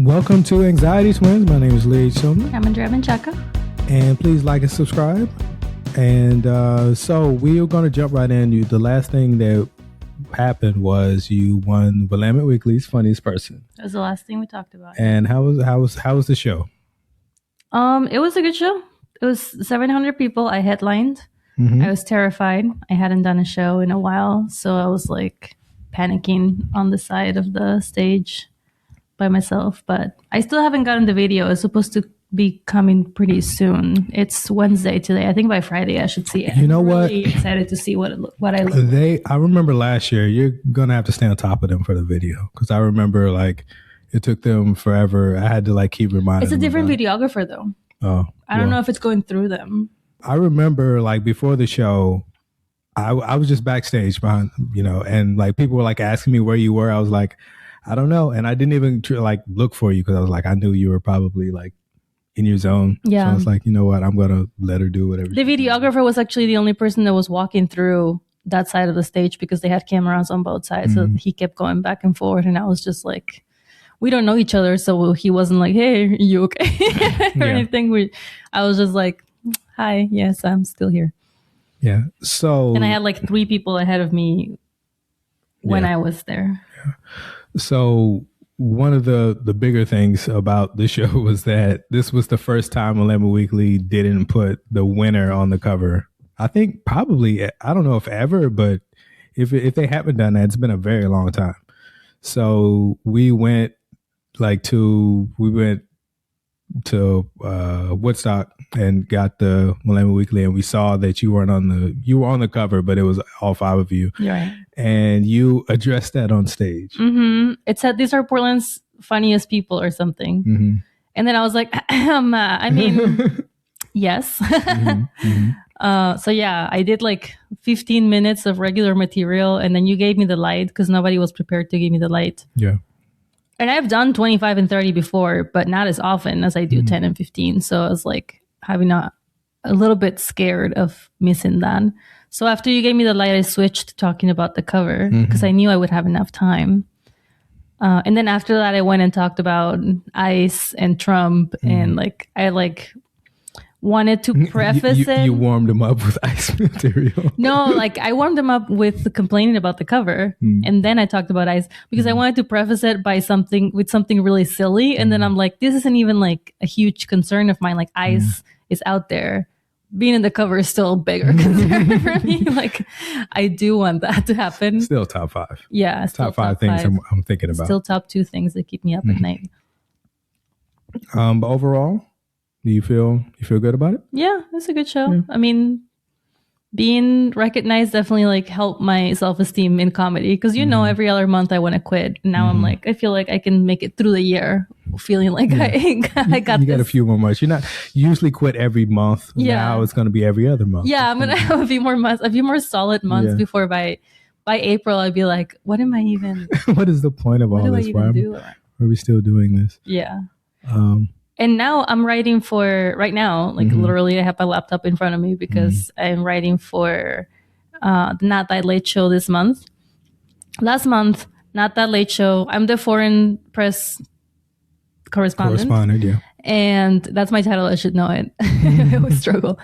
Welcome to Anxiety Twins. My name is Lee Shulman. I'm Andrea Menchaca. And please like and subscribe. And so we are going to jump right in. The last thing that happened was you won Willamette Weekly's Funniest Person. That was the last thing we talked about. And how was the show? It was a good show. It was 700 people. I headlined. Mm-hmm. I was terrified. I hadn't done a show in a while, so I was like panicking on the side of the stage by myself. But I still haven't gotten the video. It's supposed to be coming pretty soon. It's Wednesday today. I think by Friday I should see it. You know I'm what? really excited to see what I look like. I remember last year. You're gonna have to stay on top of them for the video because I remember like it took them forever. I had to like keep reminding. It's a different videographer though. Oh, I don't know if it's going through them. I remember like before the show, I was just backstage behind, and like people were like asking me where you were. I was like, I don't know. And I didn't even like look for you because I was like, I knew you were probably like in your zone. Yeah. So I was like, you know what? I'm going to let her do whatever. The videographer was actually the only person that was walking through that side of the stage because they had cameras on both sides. Mm-hmm. So he kept going back and forth. And I was just like, we don't know each other. So he wasn't like, hey, are you okay? or anything. I was just like, hi, yes, I'm still here. Yeah. So. And I had like 3 people ahead of me when I was there. Yeah. So one of the bigger things about the show was that this was the first time Willamette Weekly didn't put the winner on the cover. I think probably, I don't know if ever, but if they haven't done that, it's been a very long time. So we went to Woodstock and got the Willamette Weekly, and we saw that you were on the cover, but it was all 5 of you. Right. And you addressed that on stage. Mm-hmm. It said these are Portland's funniest people or something. Mm-hmm. And then I was like, I mean, yes. Mm-hmm. Mm-hmm. So yeah, I did like 15 minutes of regular material, and then you gave me the light because nobody was prepared to give me the light. Yeah. And I've done 25 and 30 before, but not as often as I do 10 and 15. So I was like having a little bit scared of missing that. So after you gave me the light, I switched to talking about the cover because I knew I would have enough time. And then after that, I went and talked about ICE and Trump. And like I wanted to preface it. You warmed him up with ICE material. No, like I warmed him up with complaining about the cover. And then I talked about ICE because I wanted to preface it by something really silly. And then I'm like, this isn't even like a huge concern of mine. Like ICE is out there. Being in the cover is still a bigger concern for me. Like I do want that to happen. Still top 5. Yeah. Top 5 things I'm thinking about. Still top 2 things that keep me up at night. But overall, do you feel good about it? Yeah, it's a good show. Yeah. I mean, being recognized definitely like helped my self-esteem in comedy because every other month I want to quit. And now I'm like, I feel like I can make it through the year feeling like I got you got a few more months. You usually quit every month. Yeah. Now it's going to be every other month. Yeah, I'm going to have a few more solid months before by April I'd be like, what am I even? What is the point of all this? Why are we still doing this? Yeah. And now I'm writing for, right now, like literally I have my laptop in front of me because I'm writing for the Not That Late Show this month. Last month, Not That Late Show, I'm the foreign press correspondent. Yeah. And that's my title. I should know it. I always struggle.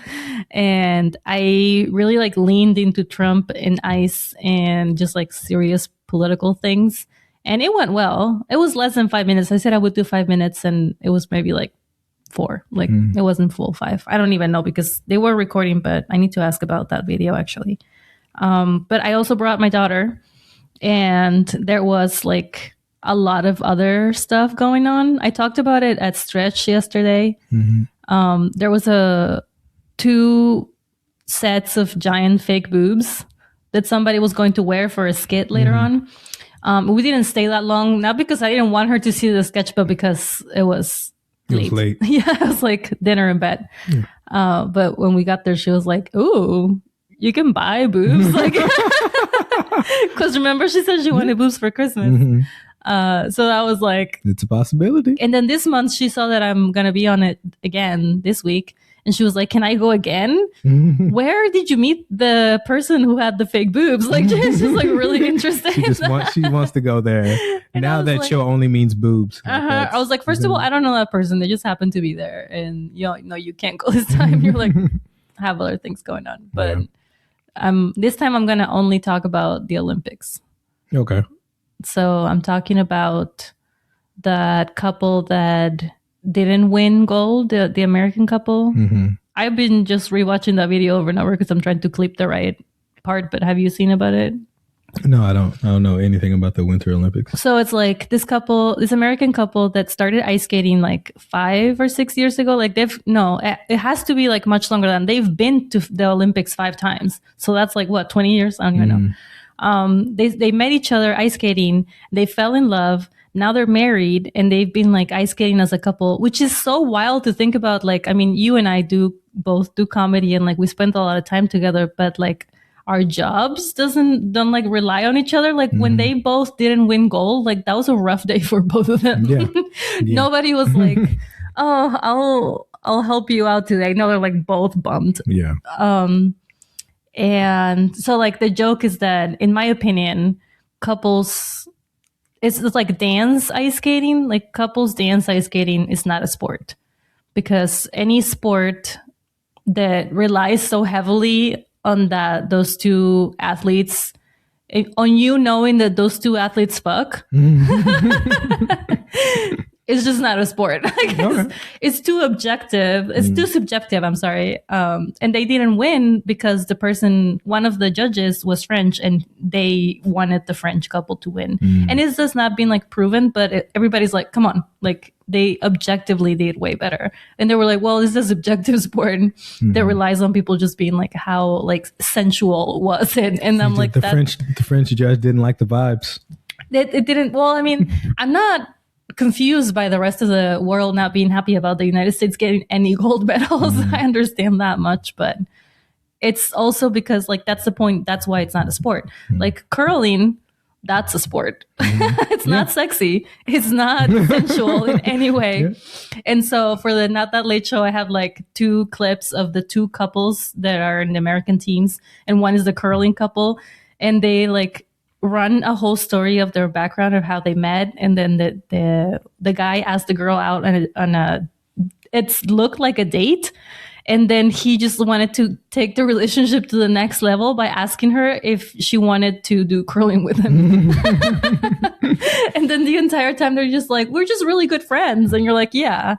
And I really like leaned into Trump and ICE and just like serious political things. And it went well. It was less than 5 minutes. I said I would do 5 minutes and it was maybe like 4. Like it wasn't full 5. I don't even know because they were recording, but I need to ask about that video actually. But I also brought my daughter and there was like a lot of other stuff going on. I talked about it at Stretch yesterday. There was 2 sets of giant fake boobs that somebody was going to wear for a skit later on. We didn't stay that long, not because I didn't want her to see the sketch, but because it was late. Yeah, it was like dinner in bed. Yeah. But when we got there, she was like, "Ooh, you can buy boobs." Like, because remember, she said she wanted boobs for Christmas. So that was like, it's a possibility. And then this month, she saw that I'm going to be on it again this week. And she was like, can I go again? Where did you meet the person who had the fake boobs? Like, she's just like really interested. She wants to go there. Now that like, show only means boobs. That's I was like, first of all, I don't know that person. They just happen to be there, and you can't go this time. You're like, have other things going on. But this time I'm gonna only talk about the Olympics. Okay. So I'm talking about that couple that didn't win gold, the American couple. Mm-hmm. I've been just rewatching that video over and over because I'm trying to clip the right part. But have you seen about it? No, I don't know anything about the Winter Olympics. So it's like this American couple that started ice skating like 5 or 6 years ago. Like it has to be like much longer than they've been to the Olympics 5 times. So that's like what, 20 years? I don't even know. They met each other ice skating. They fell in love. Now they're married and they've been like ice skating as a couple, which is so wild to think about. Like, I mean, you and I both do comedy and like we spend a lot of time together, but like our jobs don't like rely on each other. Like when they both didn't win gold, like that was a rough day for both of them. Yeah. Nobody was like, oh, I'll help you out today. No, they're like both bummed. Yeah. And so like the joke is that in my opinion, couples, it's like dance ice skating, like couples dance ice skating is not a sport, because any sport that relies so heavily on those two athletes, on you knowing that those two athletes fuck, it's just not a sport. It's too objective. It's too subjective. I'm sorry. And they didn't win because one of the judges was French and they wanted the French couple to win. And it's just not been like proven, but everybody's like, come on, like they objectively did way better. And they were like, well, this is a subjective sport that relies on people just being like, how like sensual was it? And I'm like, the French judge didn't like the vibes. It didn't. Well, I mean, I'm not confused by the rest of the world not being happy about the United States getting any gold medals. I understand that much, but it's also because like that's the point. That's why it's not a sport. Like curling, that's a sport. It's not sexy. It's not sensual in any way. And so for the Not That Late Show, I have like 2 clips of the 2 couples that are in the American teams, and one is the curling couple, and they like run a whole story of their background of how they met, and then the guy asked the girl out on it looked like a date, and then he just wanted to take the relationship to the next level by asking her if she wanted to do curling with him. And then the entire time they're just like, we're just really good friends, and you're like, yeah,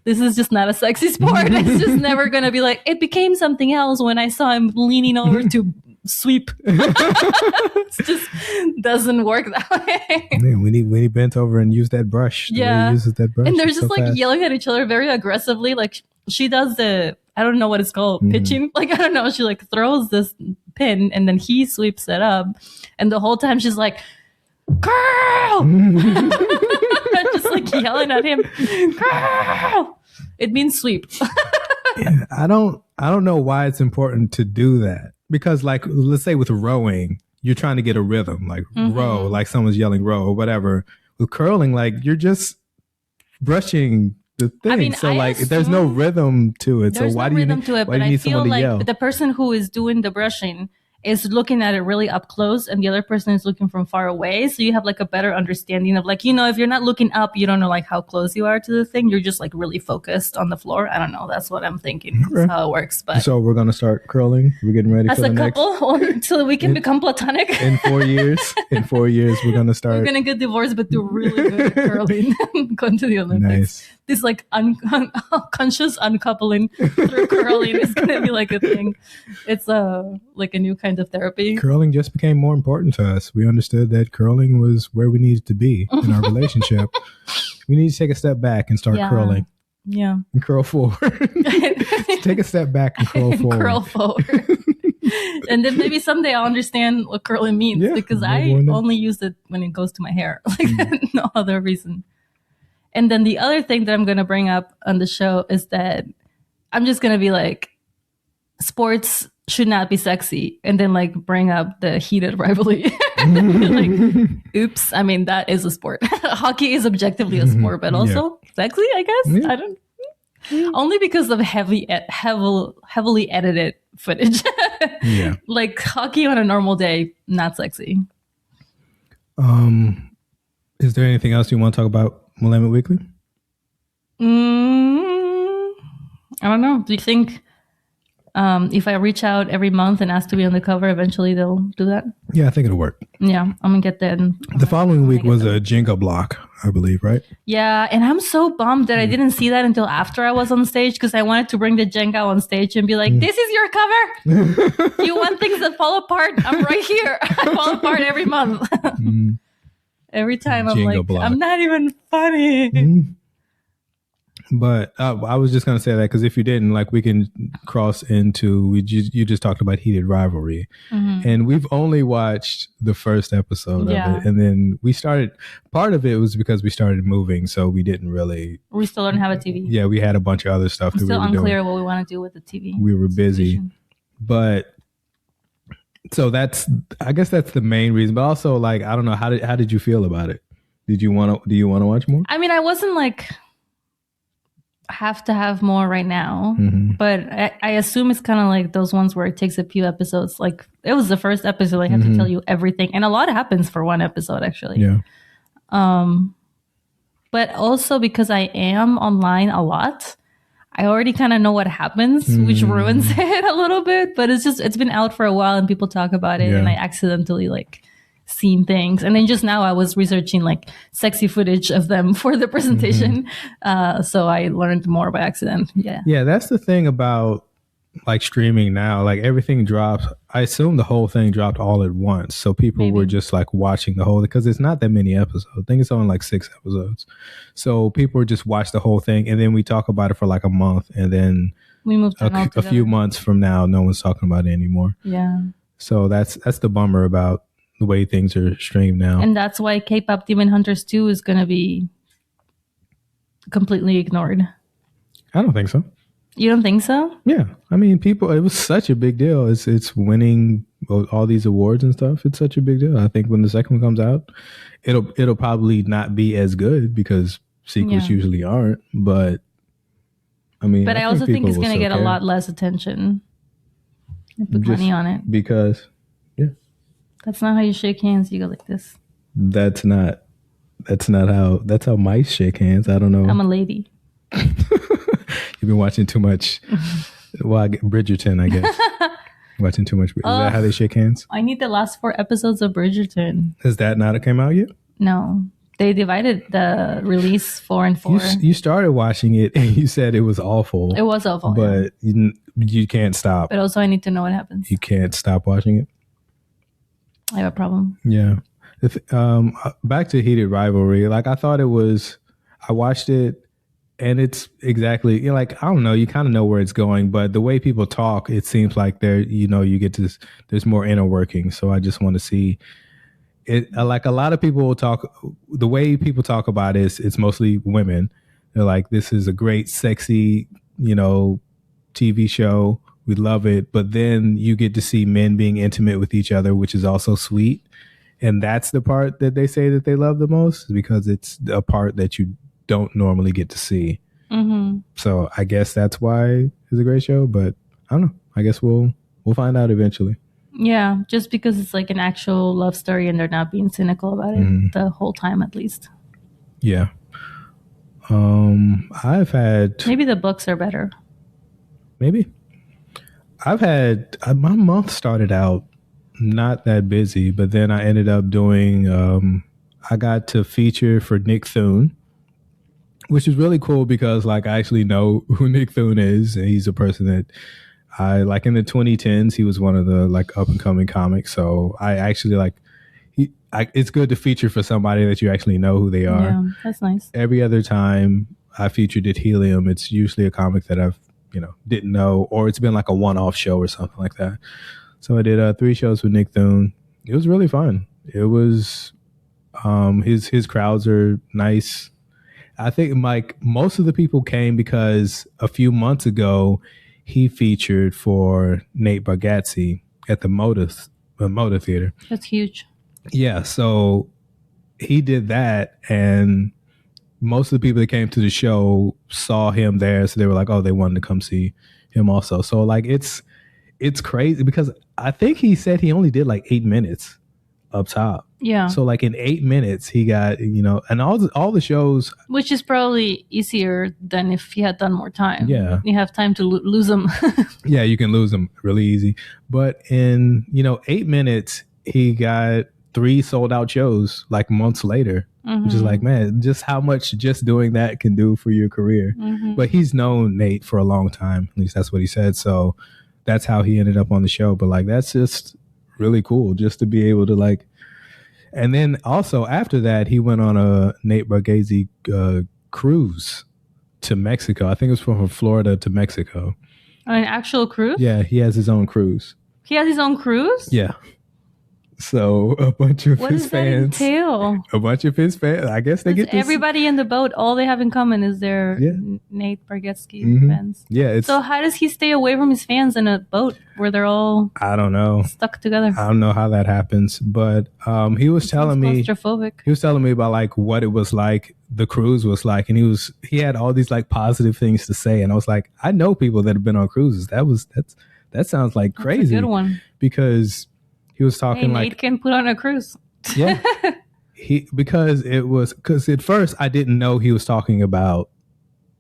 this is just not a sexy sport. It's just never gonna be like, it became something else when I saw him leaning over to sweep. It just doesn't work that way. Man, when he bent over and used that brush, the way he uses that brush, and they're just like fast, yelling at each other very aggressively. Like she does I don't know what it's called, pitching. Like I don't know. She like throws this pin and then he sweeps it up, and the whole time she's like, "Girl!" Just like yelling at him, "Girl!" It means sweep. Yeah, I don't know why it's important to do that. Because like, let's say with rowing, you're trying to get a rhythm, like row, like someone's yelling row or whatever. With curling, like you're just brushing the thing. I mean, so like there's no rhythm to it. So why do you need someone to yell? The person who is doing the brushing is looking at it really up close and the other person is looking from far away. So you have like a better understanding of like, if you're not looking up, you don't know like how close you are to the thing. You're just like really focused on the floor. I don't know. That's what I'm thinking. That's how it works. But so we're going to start curling. We're getting ready as for the next. As a couple until we can become platonic. In 4 years. In 4 years, we're going to start. We're going to get divorced, but do really good at curling. Going to the Olympics. Nice. This like conscious uncoupling through curling is going to be like a thing. It's like a new kind of therapy. Curling just became more important to us. We understood that curling was where we needed to be in our relationship. We need to take a step back and start curling. Yeah. And curl forward. Take a step back and curl forward. Curl forward. And then maybe someday I'll understand what curling means because I only use it when it goes to my hair. Like no other reason. And then the other thing that I'm going to bring up on the show is that I'm just going to be like, sports should not be sexy. And then like bring up the heated rivalry. Like, oops. I mean, that is a sport. Hockey is objectively a sport, but also sexy, I guess. Yeah. I don't. Only because of heavily edited footage. Like hockey on a normal day, not sexy. Is there anything else you want to talk about Willamette Weekly? I don't know. Do you think if I reach out every month and ask to be on the cover, eventually they'll do that? Yeah, I think it'll work. Yeah, I'm gonna get that. The following week was a Jenga block, I believe, right? Yeah, and I'm so bummed that I didn't see that until after I was on stage, because I wanted to bring the Jenga on stage and be like, this is your cover? You want things that fall apart? I'm right here. I fall apart every month. Every time I'm Jenga like, block. I'm not even funny. But I was just going to say that because if you didn't, like, we can cross into, you just talked about Heated Rivalry. And we've only watched the first episode of it. And then we started, part of it was because we started moving. So we didn't really. We still don't have a TV. Yeah, we had a bunch of other stuff. It's still unclear what we want to do with the TV. We were busy. But so I guess that's the main reason. But also, like, I don't know, how did you feel about it? Do you want to watch more? I mean, I wasn't like, have to have more right now, but I assume it's kind of like those ones where it takes a few episodes. Like, it was the first episode, I have to tell you everything, and a lot happens for one episode, actually. But also because I am online a lot, I already kind of know what happens, which ruins it a little bit. But it's been out for a while and people talk about it, and I accidentally like seen things. And then just now I was researching like sexy footage of them for the presentation. So I learned more by accident. Yeah, that's the thing about like streaming now. Like, everything drops. I assume the whole thing dropped all at once. So people were just like watching the whole, because it's not that many episodes. I think it's only like 6 episodes. So people would just watch the whole thing, and then we talk about it for like a month, and then we moved a few months from now, no one's talking about it anymore. Yeah. So that's the bummer about the way things are streamed now. And that's why K-Pop Demon Hunters 2 is going to be completely ignored. I don't think so. You don't think so? Yeah. I mean, it was such a big deal. It's winning all these awards and stuff. It's such a big deal. I think when the second one comes out, it'll probably not be as good because sequels usually aren't. But I mean, I also think it's going to get a lot less attention. Put money on it. Because, that's not how you shake hands. You go like this. That's how mice shake hands. I don't know. I'm a lady. You've been watching too much. Well, Bridgerton, I guess. Watching too much. Is that how they shake hands? I need the last 4 episodes of Bridgerton. Has that not came out yet? No. They divided the release 4 and 4. You started watching it and you said it was awful. It was awful. But you can't stop. But also I need to know what happens. You can't stop watching it? I have a problem. Yeah. Back to Heated Rivalry. Like, I thought I watched it, and it's exactly, like, I don't know, you kind of know where it's going, but the way people talk, it seems like you get to, there's more inner working. So I just want to see it. Like, a lot of people will talk, the way people talk about it, it's mostly women. They're like, this is a great, sexy, TV show. We love it. But then you get to see men being intimate with each other, which is also sweet. And that's the part that they say that they love the most, because it's a part that you don't normally get to see. So I guess that's why it's a great show. But I don't know. I guess we'll find out eventually. Yeah, just because it's like an actual love story and they're not being cynical about it the whole time, at least. Yeah. I've had... Maybe the books are better. Maybe. I've had... my month started out not that busy, but then I ended up doing... I got to feature for Nick Thune, which is really cool because, like, I actually know who Nick Thune is. And he's a person that I like. In the 2010s, he was one of the like up and coming comics. So I actually like. It's good to feature for somebody that you actually know who they are. Yeah, that's nice. Every other time I featured at Helium, it's usually a comic that I've didn't know, or it's been like a one-off show or something like that. So I did 3 shows with Nick Thune. It was really fun. It was his crowds are nice. I think most of the people came because a few months ago he featured for Nate Bargatze at the Moda Theater. That's huge. Yeah, so he did that, and most of the people that came to the show saw him there, so they were like, oh, they wanted to come see him also. So like it's crazy because I think he said he only did like 8 minutes up top. Yeah. So like in 8 minutes, he got, and all the shows. Which is probably easier than if he had done more time. Yeah. You have time to lose them. Yeah, you can lose them really easy. But in, 8 minutes, he got 3 sold out shows like months later, which is like, man, just how much just doing that can do for your career. But he's known Nate for a long time. At least that's what he said. So that's how he ended up on the show. But like, that's just really cool just to be able to like. And then also after that, he went on a Nate Bargatze cruise to Mexico. I think it was from Florida to Mexico. An actual cruise? Yeah, he has his own cruise. He has his own cruise? Yeah. So a bunch of his fans. What does that entail? A bunch of his fans. I guess they get this. Everybody in the boat, all they have in common is their Nate Bargatze fans. Yeah. So how does he stay away from his fans in a boat where they're all I don't know. Stuck together? I don't know how that happens. But he was telling me claustrophobic. He was telling me about like what it was like, the cruise was like, and he had all these like positive things to say. And I was like, I know people that have been on cruises. That sounds like crazy. That's a good one. Because he was talking Nate can put on a cruise. Yeah. Because at first I didn't know he was talking about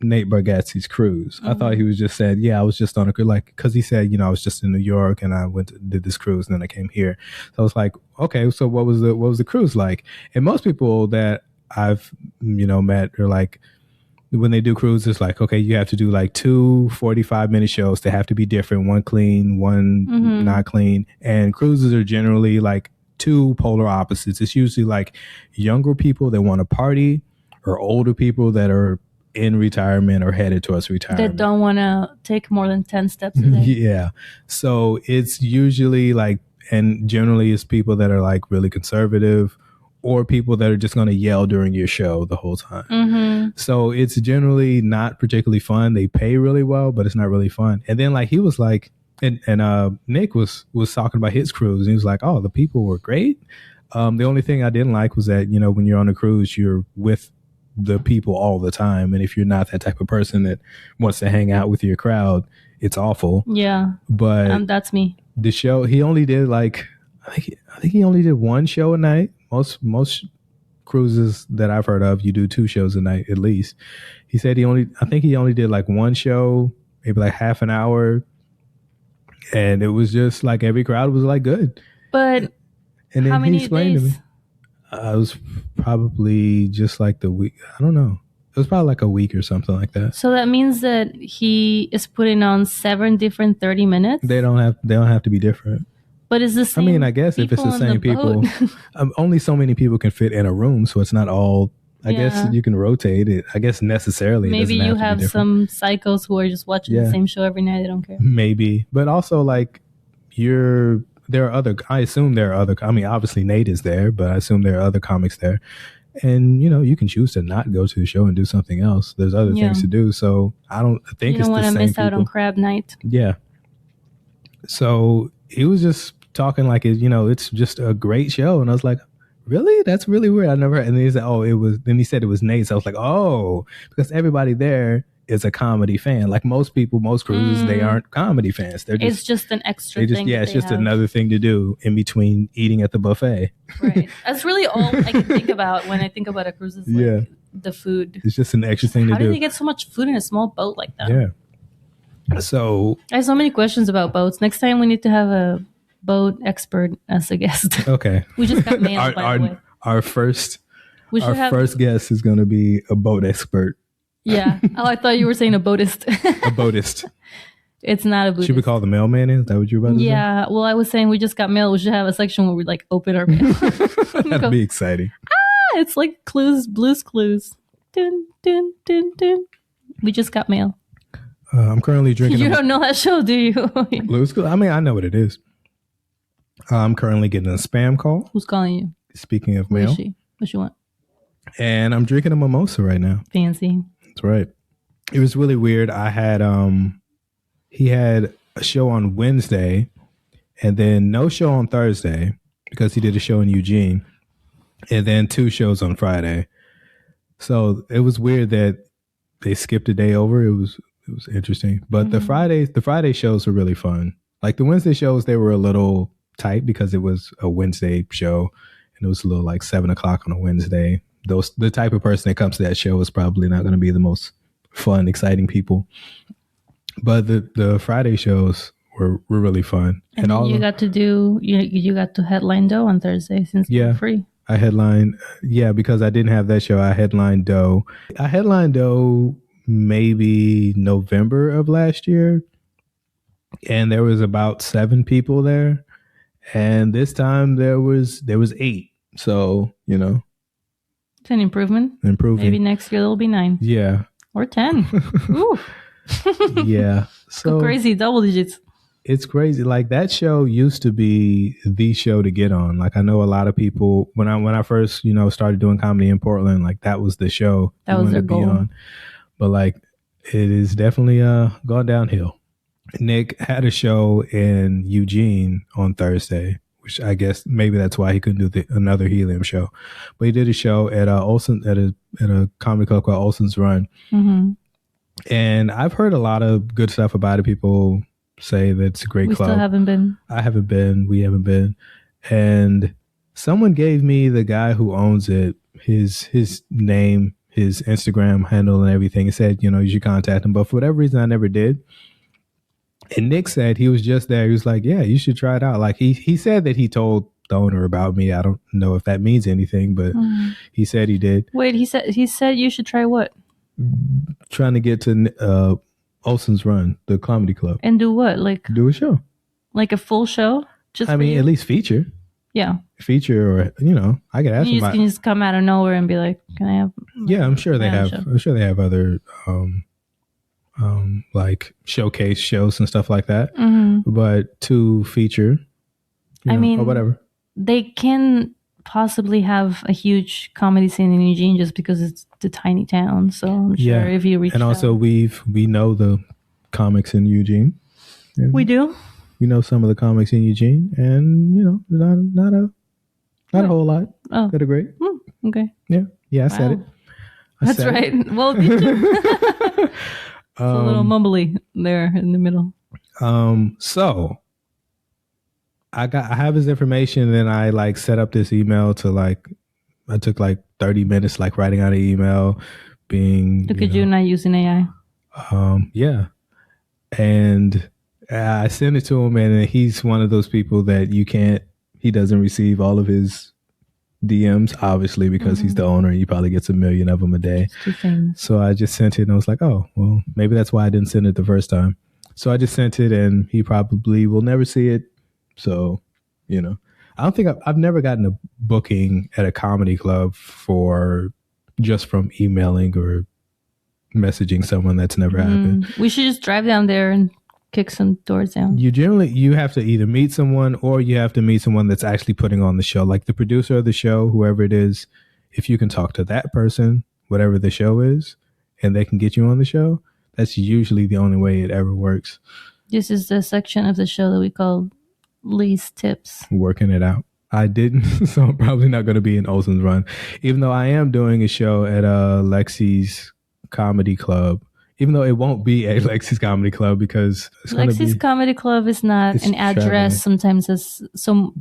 Nate Bargatze's cruise. I thought he was just said, I was just on a cruise, like, because he said, I was just in New York and I did this cruise and then I came here. So I was like, okay, so what was the cruise like? And most people that I've met are like, when they do cruises, like, okay, you have to do like 2 45-minute shows. They have to be different, one clean, one not clean. And cruises are generally like 2 polar opposites. It's usually like younger people that want to party or older people that are in retirement or headed towards retirement. That don't want to take more than 10 steps a day. Yeah. So it's usually like, and generally it's people that are like really conservative or people that are just going to yell during your show the whole time. So it's generally not particularly fun. They pay really well, but it's not really fun. And then like he was like, and Nick was talking about his cruise. And he was like, oh, the people were great. The only thing I didn't like was that, when you're on a cruise, you're with the people all the time. And if you're not that type of person that wants to hang out with your crowd, it's awful. Yeah. But that's me. The show, he only did like, I think he only did 1 show a night. Most cruises that I've heard of, you do 2 shows a night at least. He said he only did like 1 show, maybe like half an hour. And it was just like every crowd was like good. But and then how many he explained days? to me. It was probably just like the week. I don't know. It was probably like a week or something like that. So that means that he is putting on 7 different 30 minutes? They don't have to be different. But is the same? I mean, I guess if it's the same people, only so many people can fit in a room, so it's not all. I guess you can rotate it. I guess necessarily. Maybe you have some psychos who are just watching the same show every night. They don't care. Maybe, but also like there are other. I assume there are other. I mean, obviously Nate is there, but I assume there are other comics there, and you can choose to not go to the show and do something else. There's other things to do, so I don't think you don't want to miss out on crab night. Yeah. So he was just talking like it's just a great show, and I was like, really? That's really weird. I never. And then he said, oh, it was. Then he said it was Nate. So I was like, oh, because everybody there is a comedy fan. Like most people, most cruises, they aren't comedy fans. It's just an extra thing. Yeah, it's just another thing to do in between eating at the buffet. Right. That's really all I can think about when I think about a cruise. Is like the food. It's just an extra thing to do. How do they get so much food in a small boat like that? Yeah. So I have so many questions about boats. Next time we need to have a boat expert as a guest. Okay. We just got mail, by the way. Our first guest is going to be a boat expert. Yeah. Oh, I thought you were saying a boatist. A boatist. It's not a boatist. Should we call the mailman in? Is that what you were about to say? Yeah. Well, I was saying we just got mail. We should have a section where we like open our mail. That'd be exciting. It's like Blue's Clues. Dun, dun, dun, dun. We just got mail. I'm currently drinking. You don't know that show, do you? Blue's Clues? I mean, I know what it is. I'm currently getting a spam call. Who's calling you? Speaking of mail. Who is she? What she want? And I'm drinking a mimosa right now. Fancy. That's right. It was really weird. I had he had a show on Wednesday and then no show on Thursday because he did a show in Eugene, and then 2 shows on Friday. So it was weird that they skipped a day over. It was interesting. But the Friday shows were really fun. Like the Wednesday shows, they were a little tight because it was a Wednesday show. and it was a little like 7:00 on a Wednesday. The type of person that comes to that show is probably not going to be the most fun, exciting people. But the Friday shows were really fun. And all you got to headline Doe on Thursday since you were free. I headlined, because I didn't have that show. I headlined Doe. Maybe November of last year, and there was about 7 people there. And this time there was 8. So, it's an improvement. Maybe next year there'll be 9. Yeah. Or 10. Ooh. Yeah. So go crazy, double digits. It's crazy. Like that show used to be the show to get on. Like I know a lot of people when I first, started doing comedy in Portland, like that was the show that was their goal. On. But like it is definitely gone downhill. Nick had a show in Eugene on Thursday, which I guess maybe that's why he couldn't do another Helium show. But he did a show at Olsen at a comedy club called Olsen's Run. Mm-hmm. And I've heard a lot of good stuff about it. People say that it's a great club. We still haven't been. I haven't been. We haven't been. And someone gave me the guy who owns it, his name, his Instagram handle and everything. It said, you should contact him. But for whatever reason, I never did. And Nick said he was just there. He was like, yeah, you should try it out. Like he said that he told the owner about me. I don't know if that means anything, but he said he did. Wait, he said you should try what? Trying to get to Olsen's Run, the comedy club. And do what? Like do a show. Like a full show? At least feature. Yeah. Feature or, I could ask him. You can just come out of nowhere and be like, can I have... Yeah, I'm sure they have. Show? I'm sure they have other... like showcase shows and stuff like that, but to feature, or whatever, they can possibly have a huge comedy scene in Eugene just because it's the tiny town. So I'm sure if you reach, and also we know the comics in Eugene. We do. We know some of the comics in Eugene, and not a whole lot. Oh, that are great. Okay. Yeah. I said it. That's right. It. Well, did you? It's a little mumbly there in the middle. So I have his information, and then I set up this email to I took 30 minutes writing out an email, being look at you not using AI. Yeah, and I sent it to him, and he's one of those people that he doesn't receive all of his DMs, obviously, because he's the owner and he probably gets 1 million of them a day. So I just sent it and I was like, oh, well, maybe that's why I didn't send it the first time. So I just sent it and he probably will never see it. So, I don't think I've never gotten a booking at a comedy club just from emailing or messaging someone. That's never happened. We should just drive down there and kick some doors down. You have to either meet someone or you have to meet someone that's actually putting on the show, like the producer of the show, whoever it is. If you can talk to that person, whatever the show is, and they can get you on the show, that's usually the only way it ever works. This is the section of the show that we call Lee's Tips. Working it out. I didn't, so I'm probably not going to be in Olsen's Run, even though I am doing a show at Lexi's Comedy Club. Even though it won't be a Lexi's Comedy Club because Lexi's Comedy Club is not an address traveling. Sometimes as so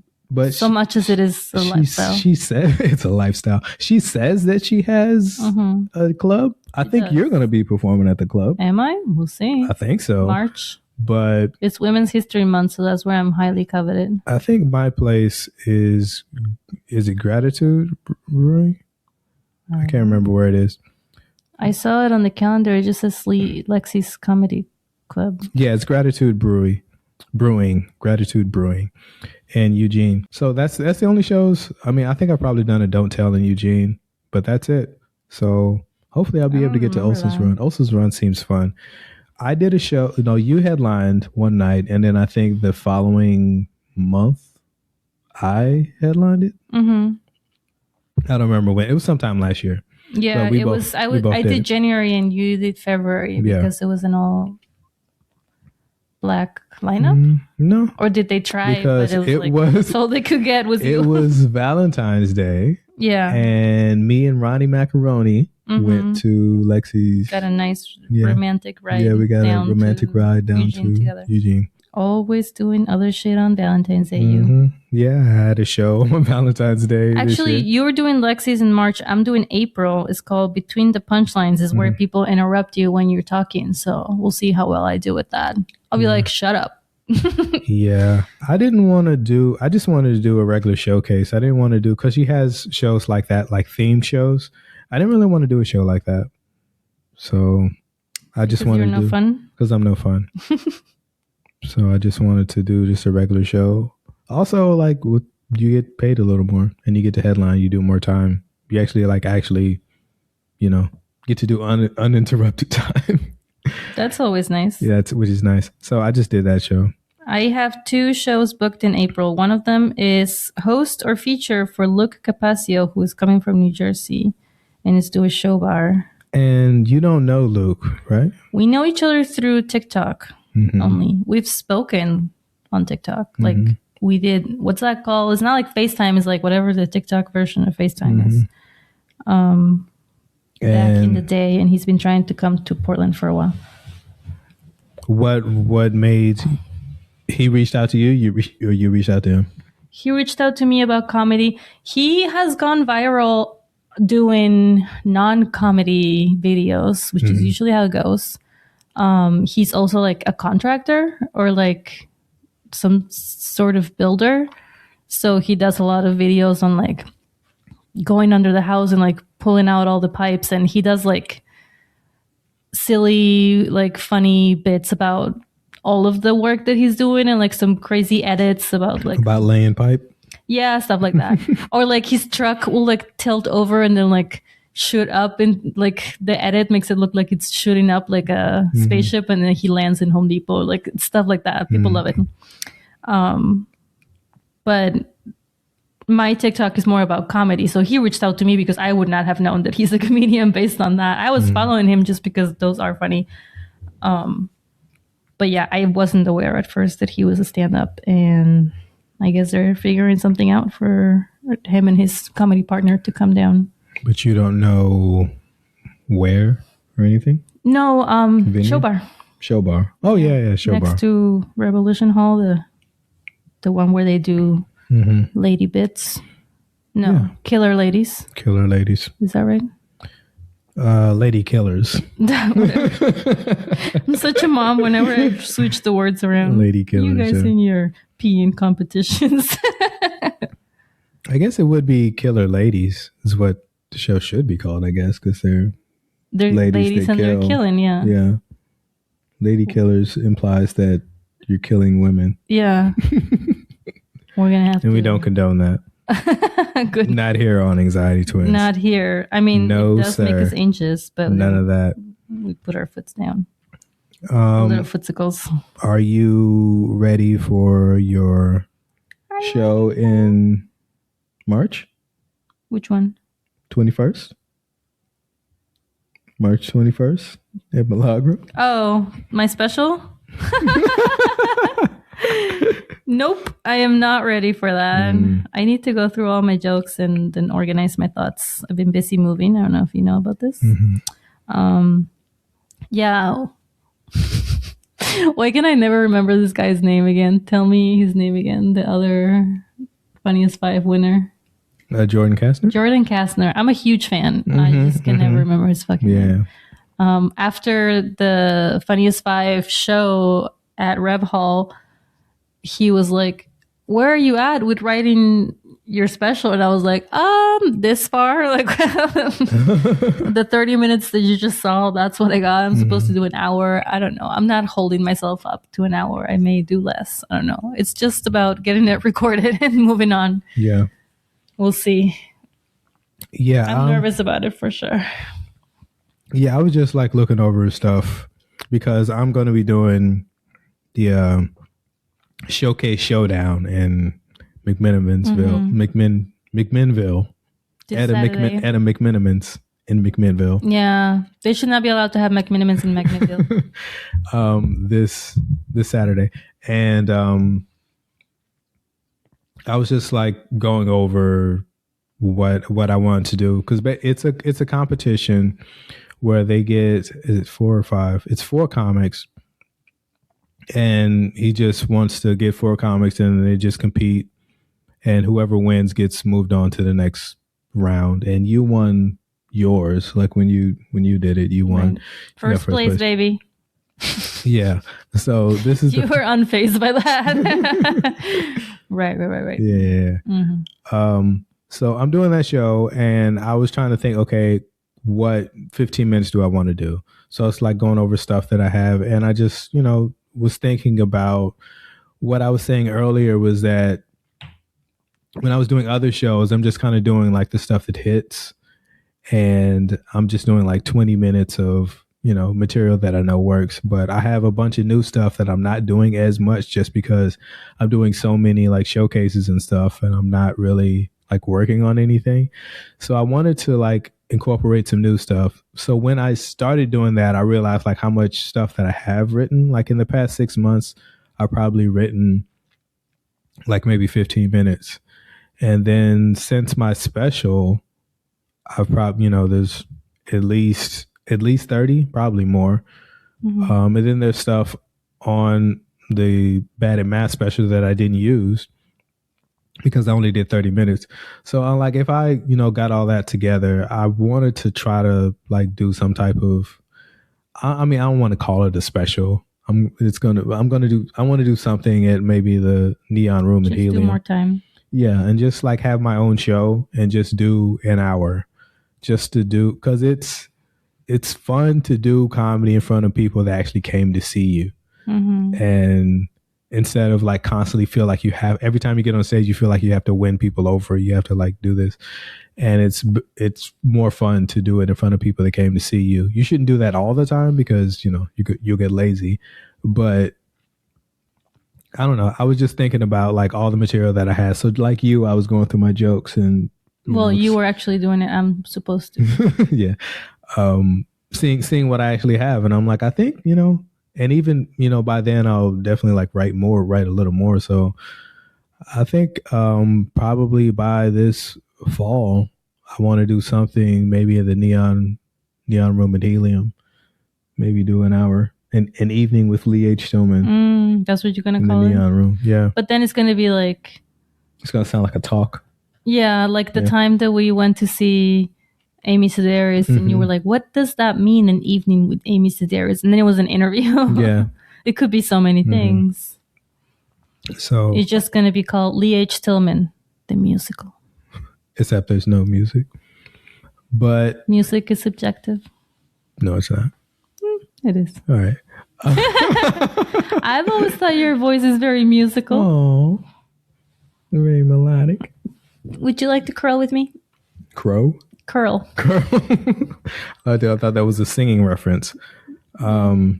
much as it is a lifestyle. She said it's a lifestyle. She says that she has a club. I think you're going to be performing at the club. Am I? We'll see. I think so. March. But it's Women's History Month, so that's where I'm highly coveted. I think my place is it Gratitude Brewing? I can't remember where it is. I saw it on the calendar. It just says Lexi's Comedy Club. Yeah, it's Gratitude Brewing, in Eugene. So that's the only shows. I mean, I think I've probably done a Don't Tell in Eugene, but that's it. So hopefully I'll be able to get to Olsen's Run. Olsen's Run seems fun. I did a show. You headlined one night, and then I think the following month I headlined it. Mm-hmm. I don't remember when. It was sometime last year. Yeah, it was. I did January and you did February because it was an all black lineup. No, or did they try? Because it was all they could get was it was Valentine's Day. Yeah, and me and Ronnie Macaroni went to Lexi's. Got a nice romantic ride. Yeah, we got a romantic ride down to Eugene. Always doing other shit on Valentine's Day. You. Yeah, I had a show on Valentine's Day. Actually, you were doing Lexi's in March. I'm doing April. It's called Between the Punchlines, is where people interrupt you when you're talking. So we'll see how well I do with that. I'll be like, shut up. Yeah. I just wanted to do a regular showcase. I didn't want to do, because she has shows like that, like themed shows. I didn't really want to do a show like that. So I just wanted to do. Because I'm no fun. So I just wanted to do just a regular show. Also, like, you get paid a little more and you get to headline. You do more time. You actually, get to do uninterrupted time. That's always nice. Yeah, which is nice. So I just did that show. I have 2 shows booked in April. One of them is host or feature for Luke Capaccio, who is coming from New Jersey and is doing Show Bar. And you don't know Luke, right? We know each other through TikTok only. We've spoken on TikTok. Like we did, what's that called? It's not like FaceTime. It's like whatever the TikTok version of FaceTime is. Back in the day. And he's been trying to come to Portland for a while. What made he reached out to you? Or you reached out to him? He reached out to me about comedy. He has gone viral doing non-comedy videos, which is usually how it goes. He's also like a contractor or like some sort of builder. So he does a lot of videos on like going under the house and like pulling out all the pipes. And he does like silly, like funny bits about all of the work that he's doing and like some crazy edits about laying pipe. Yeah, stuff like that. Or like his truck will like tilt over and then like shoot up, and like the edit makes it look like it's shooting up like a spaceship, and then he lands in Home Depot, like stuff like that. People love it. But my TikTok is more about comedy. So he reached out to me because I would not have known that he's a comedian based on that. I was following him just because those are funny. But yeah, I wasn't aware at first that he was a stand-up, and I guess they're figuring something out for him and his comedy partner to come down. But you don't know where or anything? No, Show Bar. Show Bar. Oh, yeah, Show Bar. Next to Revolution Hall, the one where they do lady bits. No, yeah. Killer Ladies. Killer Ladies. Is that right? Lady Killers. I'm such a mom whenever I switch the words around. Lady Killers. You guys in your peeing competitions. I guess it would be Killer Ladies is what the show should be called, I guess, because they're ladies and they're killing, yeah. Yeah. Lady Killers implies that you're killing women. Yeah. We're going to have to. And we don't condone that. Good. Not here on Anxiety Twins. Not here. I mean, no, it does make us anxious, but none of that. We put our foots down. Little footsicles. Are you ready for your show in March? Which one? 21st. March 21st at Milagro. Oh, my special? Nope, I am not ready for that. I need to go through all my jokes and then organize my thoughts. I've been busy moving. I don't know if you know about this. Yeah. Why can I never remember this guy's name again? Tell me his name again. The other Funniest Five winner. Jordan Castner? Jordan Castner. I'm a huge fan. I just can never remember his fucking name. After the Funniest Five show at Rev Hall, he was like, where are you at with writing your special? And I was like, this far? Like the 30 minutes that you just saw, that's what I got. I'm supposed to do an hour. I don't know. I'm not holding myself up to an hour. I may do less. I don't know. It's just about getting it recorded and moving on. Yeah. We'll see. Yeah. I'm nervous about it for sure. Yeah, I was just like looking over his stuff because I'm going to be doing the Showcase Showdown in McMinimansville, McMinnville, at a McMinimans in McMinnville. Yeah, they should not be allowed to have McMinimans in McMinnville. This Saturday, and I was just like going over what I wanted to do because it's a competition where they get, is it 4 or 5? It's 4 comics. and he just wants to get 4 comics and they just compete, and whoever wins gets moved on to the next round. And you won yours, like when you did it, you won. Right. First place, baby. Yeah. So this is you were unfazed by that. Right. Yeah. Mm-hmm. So I'm doing that show, and I was trying to think, okay, what 15 minutes do I want to do? So it's like going over stuff that I have, and I just, was thinking about what I was saying earlier was that when I was doing other shows, I'm just kind of doing like the stuff that hits, and I'm just doing like 20 minutes of, material that I know works. But I have a bunch of new stuff that I'm not doing as much just because I'm doing so many like showcases and stuff, and I'm not really like working on anything. So I wanted to like incorporate some new stuff. So when I started doing that, I realized like how much stuff that I have written. Like in the past 6 months, I've probably written like maybe 15 minutes. And then since my special, I've probably, there's at least 30, probably more. Mm-hmm. And then there's stuff on the Bad at Math special that I didn't use because I only did 30 minutes. So I'm like, if I, got all that together, I wanted to try to like do some type of, I don't want to call it a special. I want to do something at maybe the Neon Room in Helium. Do more time. Yeah. And just like have my own show and just do an hour just to do, cause it's fun to do comedy in front of people that actually came to see you. Mm-hmm. And instead of like constantly feel like you have, every time you get on stage, you feel like you have to win people over. You have to like do this. And it's more fun to do it in front of people that came to see you. You shouldn't do that all the time because, you'll get lazy. But I don't know. I was just thinking about like all the material that I had. So like you, I was going through my jokes and. You were actually doing it. I'm supposed to. Yeah. Seeing what I actually have. And I'm like, I think, and even, by then I'll definitely like write a little more. So I think probably by this fall, I want to do something maybe in the Neon Room at Helium, maybe do an hour, an evening with Lee H. Stillman. That's what you're going to call it? The Neon Room, yeah. But then it's going to be like... It's going to sound like a talk. Yeah, like the time that we went to see Amy Sedaris, mm-hmm. and you were like, what does that mean, an evening with Amy Sedaris? And then it was an interview. Yeah. It could be so many things. So it's just going to be called Lee H. Stillman, the musical. Except there's no music. But music is subjective. No, it's not. It is. All right. I've always thought your voice is very musical. Oh, very melodic. Would you like to curl with me? Curl. I thought that was a singing reference. Cut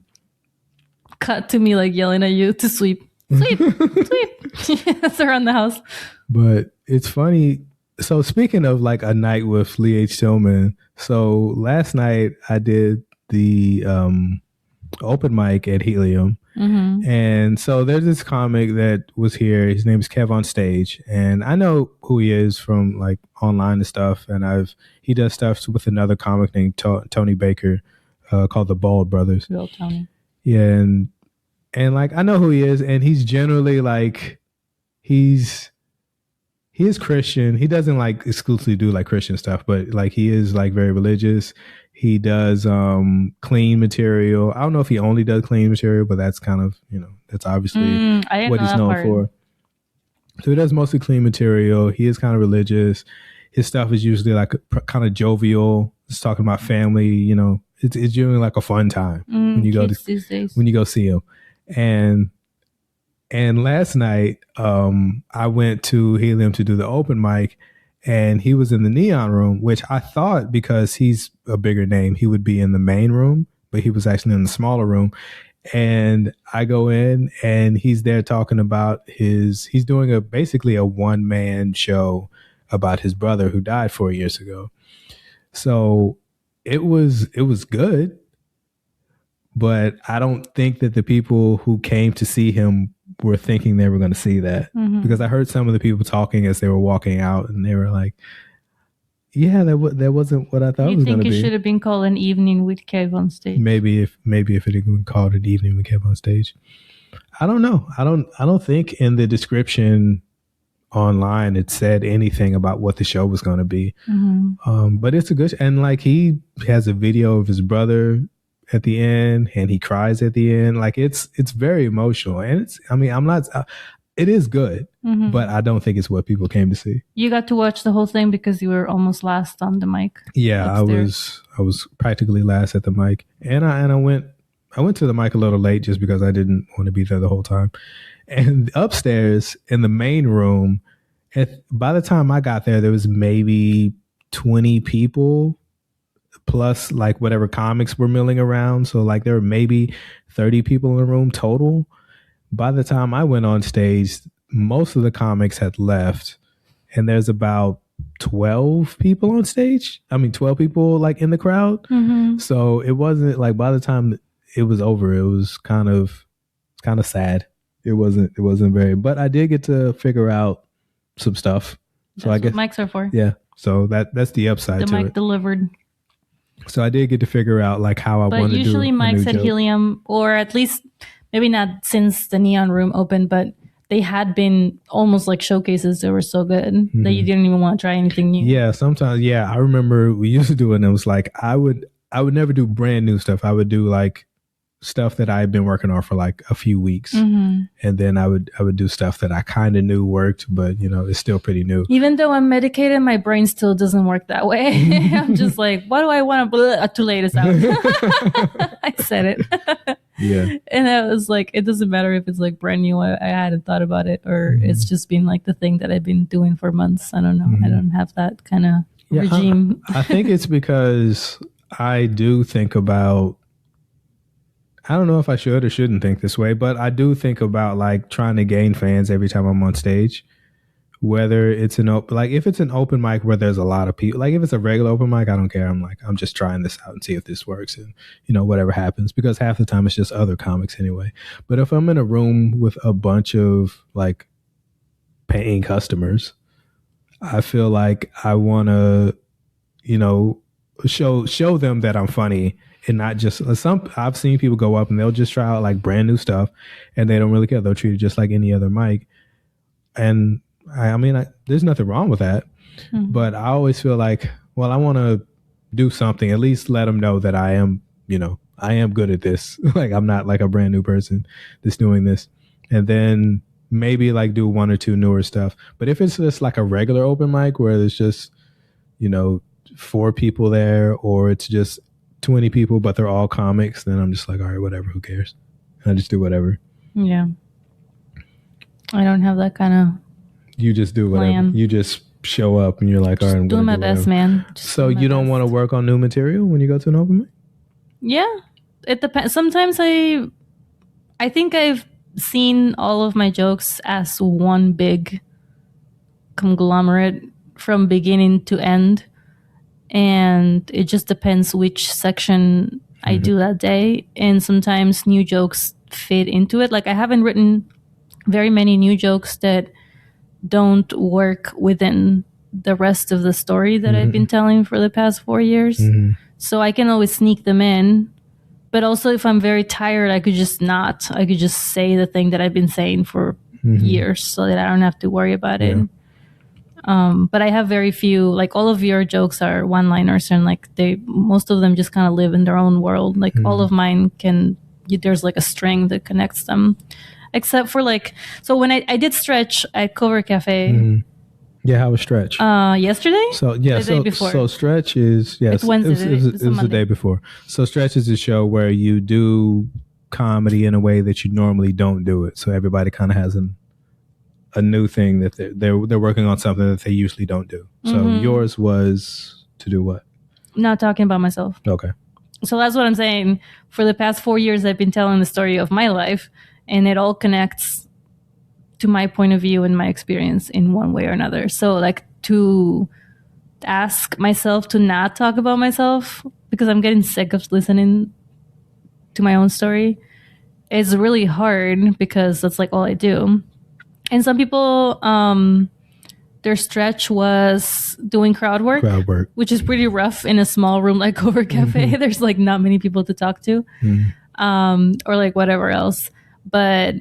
to me like yelling at you to sweep. Sweep. It's around the house. But it's funny. So speaking of like a night with Lee H. Stillman, so last night I did the open mic at Helium. Mm-hmm. And so there's this comic that was here. His name is Kev on Stage, and I know who he is from like online and stuff. And he does stuff with another comic named Tony Baker, called the Bald Brothers. Real Tony. Yeah, and like I know who he is, and he's generally like he is Christian. He doesn't like exclusively do like Christian stuff, but like he is like very religious. He does clean material. I don't know if he only does clean material, but that's kind of, that's obviously what he's known for. So he does mostly clean material. He is kind of religious. His stuff is usually like kind of jovial. It's talking about family, it's generally like a fun time when you go see him. And last night, I went to Helium to do the open mic, and he was in the Neon Room, which I thought because he's a bigger name, he would be in the main room, but he was actually in the smaller room. And I go in and he's there talking about he's doing basically a one-man show about his brother who died 4 years ago. So it was good, but I don't think that the people who came to see him were thinking they were going to see that, because I heard some of the people talking as they were walking out, and they were like, "Yeah, that wasn't what I thought it was going to be." You think it should have been called An Evening with Kev on Stage? Maybe if it had been called An Evening with Kev on Stage. I don't know. I don't think in the description online it said anything about what the show was going to be. But it's a good, and like he has a video of his brother at the end, and he cries at the end. Like it's very emotional, and it is good, but I don't think it's what people came to see. You got to watch the whole thing because you were almost last on the mic. Yeah, upstairs. I was practically last at the mic, and I went to the mic a little late just because I didn't want to be there the whole time. And upstairs in the main room, by the time I got there was maybe 20 people plus like whatever comics were milling around. So like there were maybe 30 people in the room total. By the time I went on stage, most of the comics had left, and there's about 12 people on stage. 12 people like in the crowd. So it wasn't like, by the time it was over, it was kind of sad. It wasn't very, but I did get to figure out some stuff. So that's I guess what mics are for. Yeah. So that's the upside to it. The mic delivered. So I did get to figure out like how I want to do. But usually mics at Helium, or at least maybe not since the Neon Room opened, but they had been almost like showcases that were so good that you didn't even want to try anything new. Yeah, sometimes. Yeah, I remember we used to do it, and it was like I would never do brand new stuff. I would do like stuff that I had been working on for like a few weeks, and then I would do stuff that I kind of knew worked, but it's still pretty new. Even though I'm medicated, my brain still doesn't work that way. I'm just like, why do I want to too late is out? I said it. Yeah. And I was like, it doesn't matter if it's like brand new. I hadn't thought about it, or it's just been like the thing that I've been doing for months. I don't know. I don't have that kind of regime. I think it's because I do think about, I don't know if I should or shouldn't think this way, but I do think about like trying to gain fans every time I'm on stage. Whether it's if it's an open mic where there's a lot of people, like if it's a regular open mic, I don't care. I'm just trying this out and see if this works, and whatever happens, because half the time it's just other comics anyway. But if I'm in a room with a bunch of like paying customers, I feel like I want to, show them that I'm funny. And not just I've seen people go up and they'll just try out like brand new stuff, and they don't really care. They'll treat it just like any other mic. And there's nothing wrong with that. But I always feel like, well, I want to do something, at least let them know that I am good at this. Like I'm not like a brand new person that's doing this. And then maybe like do one or two newer stuff. But if it's just like a regular open mic where there's just, 4 people there, or it's just 20 people, but they're all comics, then I'm just like, all right, whatever, who cares? And I just do whatever. Yeah. I don't have that kind of You just do whatever. plan. You just show up and you're like, all right, I'm doing my best, man. So you don't want to work on new material when you go to an open mic? Yeah. It depends. Sometimes I think I've seen all of my jokes as one big conglomerate from beginning to end. And it just depends which section I do that day. And sometimes new jokes fit into it. Like I haven't written very many new jokes that don't work within the rest of the story that I've been telling for the past 4 years. So I can always sneak them in. But also if I'm very tired, I could just say the thing that I've been saying for years so that I don't have to worry about it. But I have very few, like all of your jokes are one-liners, and like most of them just kind of live in their own world. Like all of mine there's like a string that connects them, except for like, so when I did Stretch at Cover Cafe. Yeah, how was Stretch? Yesterday? So yeah, the day before. So Stretch is, yes, it's Wednesday. It was the day before. So Stretch is a show where you do comedy in a way that you normally don't do it. So everybody kind of has a new thing that they're working on, something that they usually don't do. So yours was to do what? Not talking about myself. Okay. So that's what I'm saying. For the past 4 years, I've been telling the story of my life, and it all connects to my point of view and my experience in one way or another. So like to ask myself to not talk about myself because I'm getting sick of listening to my own story is really hard because that's like all I do. And some people, their stretch was doing crowd work, which is pretty rough in a small room like Cover Cafe. There's like not many people to talk to, or like whatever else. but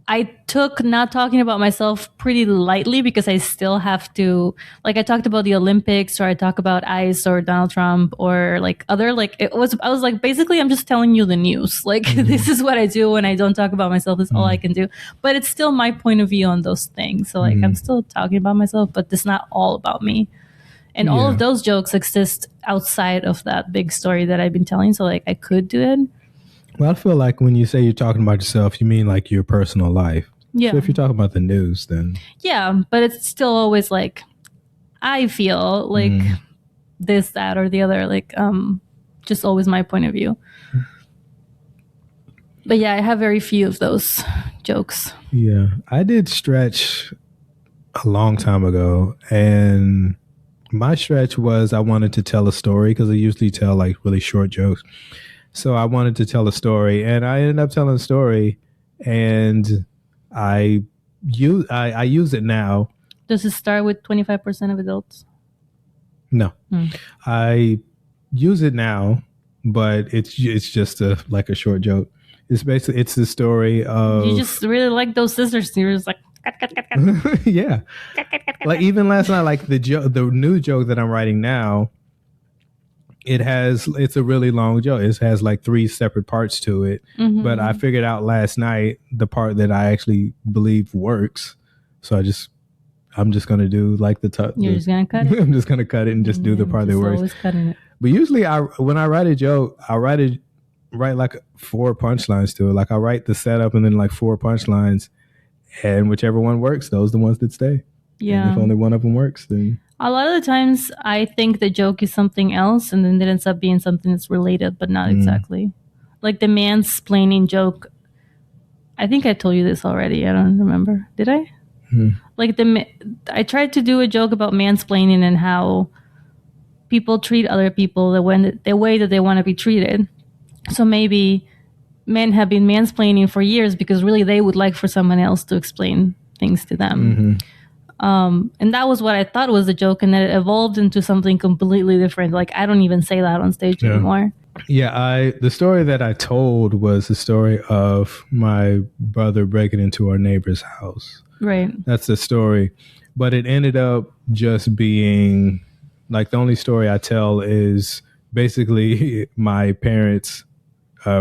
I took not talking about myself pretty lightly because I still have to, like, I talked about the Olympics, or I talk about ICE or Donald Trump, or like other, like, I was like, basically, I'm just telling you the news. Like, this is what I do when I don't talk about myself. This is all I can do. But it's still my point of view on those things. So, like, I'm still talking about myself, but it's not all about me. And all of those jokes exist outside of that big story that I've been telling. So, like, I could do it. Well, I feel like when you say you're talking about yourself, you mean like your personal life. Yeah. So if you're talking about the news, then. Yeah, but it's still always like, I feel like this, that, or the other. Like, just always my point of view. But yeah, I have very few of those jokes. Yeah, I did stretch a long time ago. And my stretch was I wanted to tell a story, because I usually tell like really short jokes. So I wanted to tell a story, and I ended up telling a story, and I use it now. Does it start with 25% of adults? No, I use it now, but it's just like a short joke. It's basically the story of, you just really like those scissors. You're just like cut. yeah. Like even last night, like the new joke that I'm writing now. It's a really long joke. It has like 3 separate parts to it. But I figured out last night the part that I actually believe works. So I'm just going to do like You're just going to cut it? I'm just going to cut it and just do the part that works. Always cutting it. But usually when I write a joke, I write like 4 punchlines to it. Like I write the setup and then like 4 punchlines, and whichever one works, those are the ones that stay. Yeah. And if only one of them works, then... A lot of the times I think the joke is something else, and then it ends up being something that's related, but not exactly. Like the mansplaining joke. I think I told you this already. I don't remember. Did I? Like I tried to do a joke about mansplaining and how people treat other people the way that they want to be treated. So maybe men have been mansplaining for years because really they would like for someone else to explain things to them. And that was what I thought was a joke, and then it evolved into something completely different. Like I don't even say that on stage anymore. Yeah, the story that I told was the story of my brother breaking into our neighbor's house. Right. That's the story. But it ended up just being like the only story I tell is basically my parents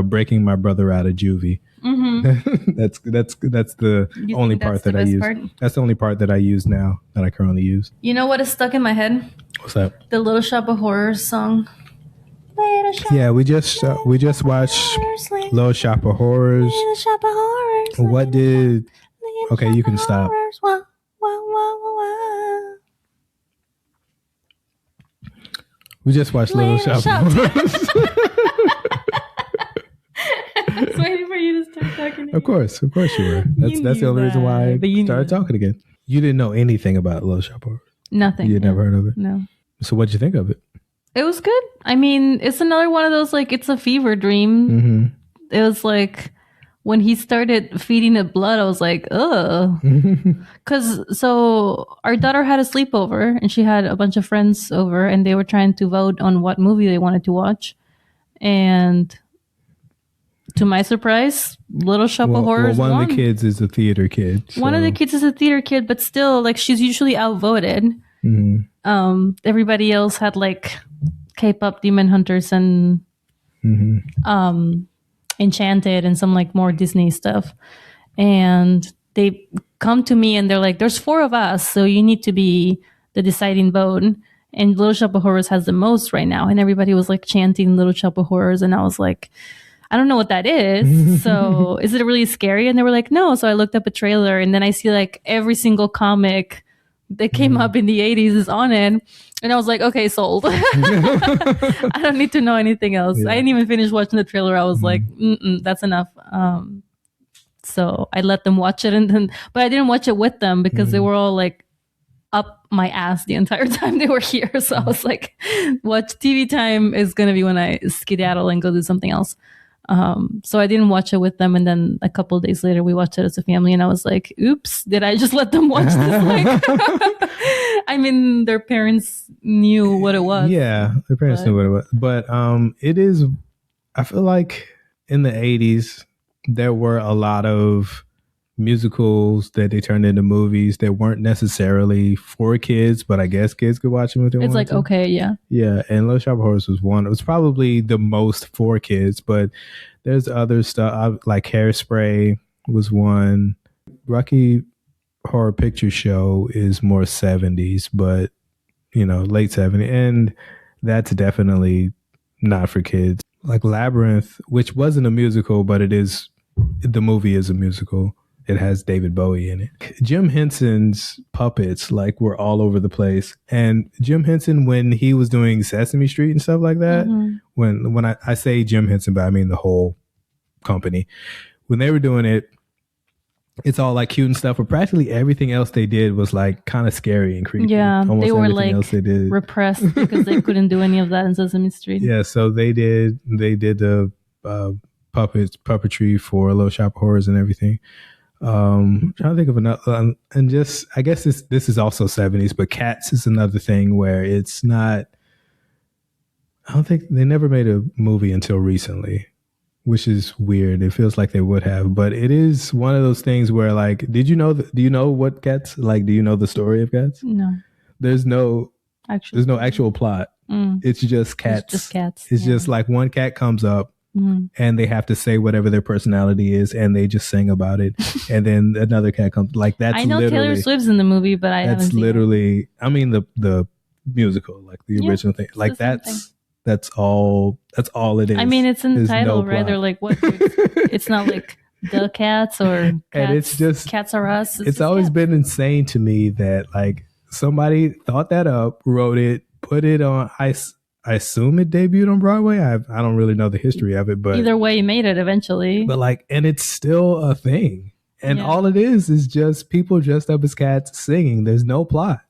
breaking my brother out of juvie. That's the only part that I use. That's the only part that I use now, that I currently use. You know what is stuck in my head? What's that? The Little Shop of Horrors song. Yeah, we just watched Little Shop of Horrors. What did? Okay, you can stop. We just watched Little Shop of Horrors. I was waiting for you to start talking again. Of course you were. That's the only reason why I started talking again. You didn't know anything about Little Shop of Horrors? Nothing. You had never heard of it? No. So what'd you think of it? It was good. I mean, it's another one of those, like, it's a fever dream. It was like, when he started feeding it blood, I was like, ugh. So our daughter had a sleepover, and she had a bunch of friends over, and they were trying to vote on what movie they wanted to watch. And to my surprise, Little Shop of Horrors won. One of the kids is a theater kid. So. One of the kids is a theater kid, but still, like, she's usually outvoted. Everybody else had, like, K-pop Demon Hunters and Enchanted and some, like, more Disney stuff. And they come to me and they're like, there's 4 of us, so you need to be the deciding vote. And Little Shop of Horrors has the most right now. And everybody was, like, chanting Little Shop of Horrors. And I was like, I don't know what that is. So is it really scary? And they were like, no. So I looked up a trailer, and then I see, like, every single comic that came up in the 80s is on it. And I was like, okay, sold. I don't need to know anything else. I didn't even finish watching the trailer. I was like, that's enough. So I let them watch it, but I didn't watch it with them because they were all like up my ass the entire time they were here. So I was like, watch TV time is going to be when I skedaddle and go do something else. So I didn't watch it with them, and then a couple of days later we watched it as a family, and I was like, oops, did I just let them watch this? Like, I mean, their parents knew what it was. Yeah, their parents knew what it was. But it is, I feel like in the 80s, there were a lot of musicals that they turned into movies that weren't necessarily for kids, but I guess kids could watch them if they wanted It's like, to. okay, yeah. Yeah, and Little Shop of Horrors was one. It was probably the most for kids, but there's other stuff like Hairspray was one. Rocky Horror Picture Show is more 70s, but late 70s, and that's definitely not for kids. Like Labyrinth, which wasn't a musical, but the movie is a musical. It has David Bowie in it. Jim Henson's puppets were all over the place. And Jim Henson, when he was doing Sesame Street and stuff like that, when I say Jim Henson, but I mean the whole company, when they were doing it, it's all like cute and stuff, but practically everything else they did was like kind of scary and creepy. Yeah, almost they were everything else they did. Repressed because they couldn't do any of that in Sesame Street. Yeah, so they did the puppetry for Little Shop of Horrors and everything. I'm trying to think of another, and just I guess this is also 70s, but Cats is another thing where it's not. I don't think they never made a movie until recently, which is weird. It feels like they would have, but it is one of those things where do you know what Cats like? Do you know the story of Cats? No. There's no actual plot. It's just cats. It's just cats. It's just like one cat comes up and they have to say whatever their personality is and they just sing about it. And then another cat comes that's I know Taylor Swift's in the movie, but I haven't seen it. I mean the musical, like the original thing. Like that's all it is. I mean, it's in the title, right? They're like, what? It's not like The Cats or Cats, and it's just Cats Are Us. It's always been insane to me that somebody thought that up, wrote it, put it on. I assume it debuted on Broadway. I don't really know the history of it, but either way, you made it eventually. But and it's still a thing, and all it is just people dressed up as cats singing. There's no plot.